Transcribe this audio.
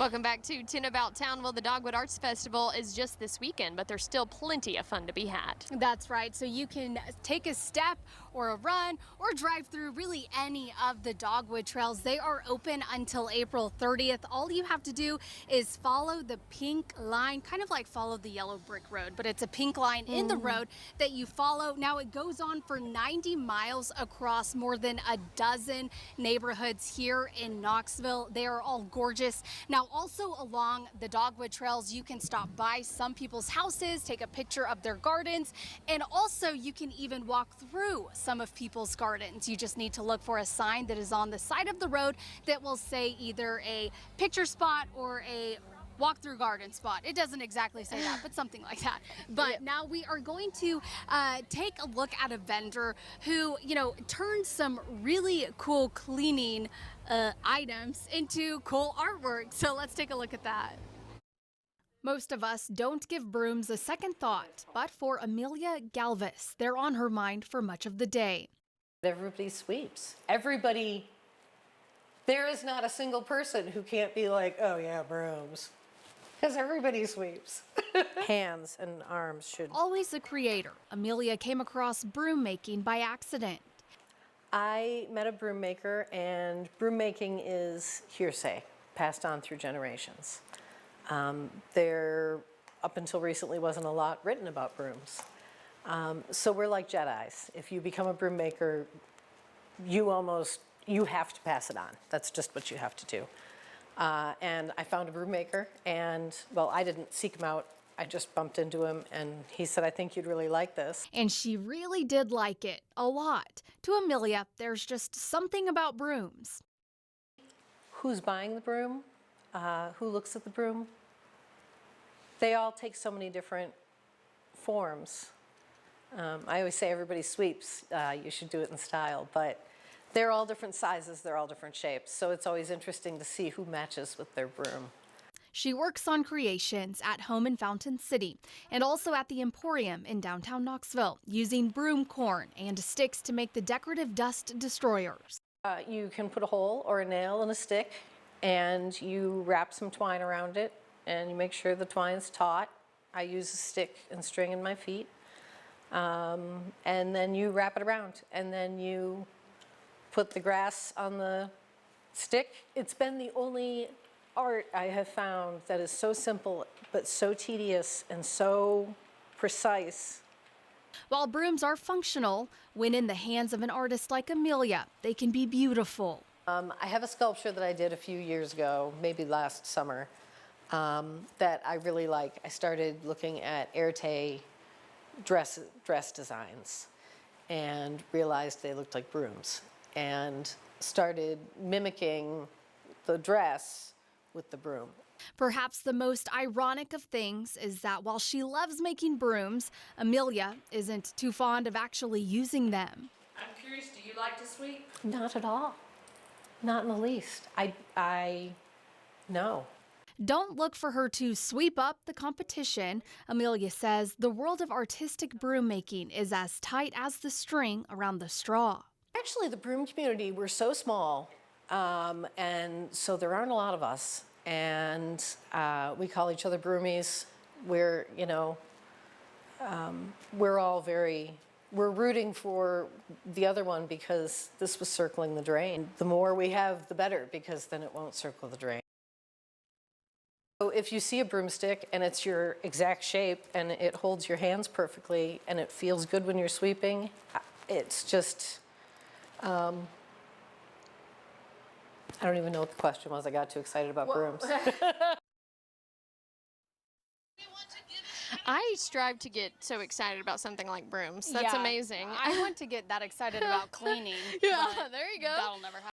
Welcome back to 10 About Town. Well, the Dogwood Arts Festival is just this weekend, but there's still plenty of fun to be had. That's right. So you can take a step or a run or drive through really any of the Dogwood trails. They are open until April 30th. All you have to do is follow the pink line, kind of like follow the yellow brick road, but it's a pink line in the road that you follow. Now it goes on for 90 miles across more than a dozen neighborhoods here in Knoxville. They are all gorgeous. Now also along the Dogwood trails, you can stop by some people's houses, take a picture of their gardens, and also you can even walk through some of people's gardens. You just need to look for a sign that is on the side of the road that will say either a picture spot or a walk-through garden spot. It doesn't exactly say that, but something like that. But now we are going to take a look at a vendor who, turned some really cool cleaning items into cool artwork. So let's take a look at that. Most of us don't give brooms a second thought, but for Amelia Galvis, they're on her mind for much of the day. Everybody sweeps. Everybody, there is not a single person who can't be like, oh yeah, brooms. Because everybody sweeps. Hands and arms should. Always a creator, Amelia came across broom making by accident. I met a broom maker, and broom making is hearsay, passed on through generations. There, up until recently, wasn't a lot written about brooms. So we're like Jedis. If you become a broom maker, you have to pass it on. That's just what you have to do. And I found a broom maker, and well, I didn't seek him out. I just bumped into him, and he said, I think you'd really like this. And she really did like it, a lot. To Amelia, there's just something about brooms. Who's buying the broom? Who looks at the broom? They all take so many different forms. I always say everybody sweeps. You should do it in style, but they're all different sizes, they're all different shapes. So it's always interesting to see who matches with their broom. She works on creations at home in Fountain City and also at the Emporium in downtown Knoxville, using broom corn and sticks to make the decorative dust destroyers. You can put a hole or a nail in a stick, and you wrap some twine around it, and you make sure the twine's taut. I use a stick and string in my feet. And then you wrap it around, and then you put the grass on the stick. It's been the only art I have found that is so simple, but so tedious and so precise. While brooms are functional, when in the hands of an artist like Amelia, they can be beautiful. I have a sculpture that I did a few years ago, maybe last summer, that I really like. I started looking at Erte dress designs and realized they looked like brooms, and started mimicking the dress with the broom. Perhaps the most ironic of things is that while she loves making brooms, Amelia isn't too fond of actually using them. I'm curious, do you like to sweep? Not at all. Not in the least. No. Don't look for her to sweep up the competition. Amelia says the world of artistic broom making is as tight as the string around the straw. Actually, the broom community, we're so small, and so there aren't a lot of us, and we call each other broomies. We're rooting for the other one because this was circling the drain. The more we have, the better, because then it won't circle the drain. So if you see a broomstick and it's your exact shape and it holds your hands perfectly and it feels good when you're sweeping, it's just, I don't even know what the question was. I got too excited about brooms. I strive to get so excited about something like brooms. That's amazing. I want to get that excited about cleaning. Yeah, there you go. That'll never happen.